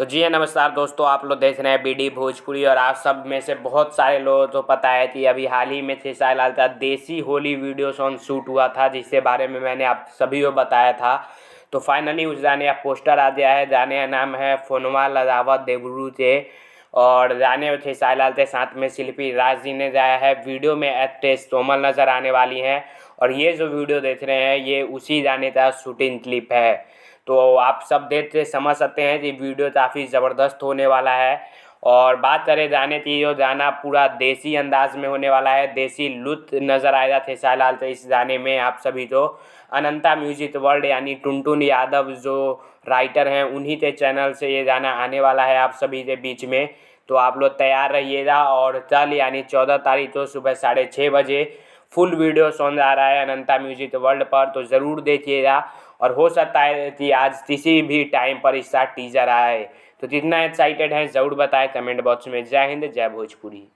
तो जी हाँ, नमस्कार दोस्तों, आप लोग देख रहे हैं बीडी भोजपुरी। और आप सब में से बहुत सारे लोगों को पता है कि अभी हाल ही में 6 साल का देसी होली वीडियो सॉन्ग शूट हुआ था, जिसके बारे में मैंने आप सभी को बताया था। तो फाइनली उस गाने का पोस्टर आ गया है। गाने का नाम है फोनवा लगावा देवरू चे। और गाने में 6 साल के साथ में शिल्पी राज जी ने गाया है। वीडियो में एक्ट्रेस सोमल नज़र आने वाली हैं। और ये जो वीडियो देख रहे हैं ये उसी गाने का शूटिंग क्लिप है। तो आप सब देख के समझ सकते हैं कि वीडियो काफ़ी ज़बरदस्त होने वाला है। और बात करें गाने की, जो गाना पूरा देसी अंदाज में होने वाला है, देसी लुत्फ नज़र आएगा 6 साल से इस गाने में आप सभी को। अनंता म्यूजिक वर्ल्ड यानी टुनटुन यादव जो राइटर हैं, उन्हीं के चैनल से ये गाना आने वाला है आप सभी के बीच में। तो आप लोग तैयार रहिएगा। और कल यानी 14 तारीख को सुबह 6:30 बजे फुल वीडियो सॉन्ग आ रहा है अनंता म्यूजिक वर्ल्ड पर, तो ज़रूर देखिएगा। और हो सकता है कि आज किसी भी टाइम पर इसका टीजर आए। तो जितना एक्साइटेड है ज़रूर बताएं कमेंट बॉक्स में। जय हिंद, जय भोजपुरी।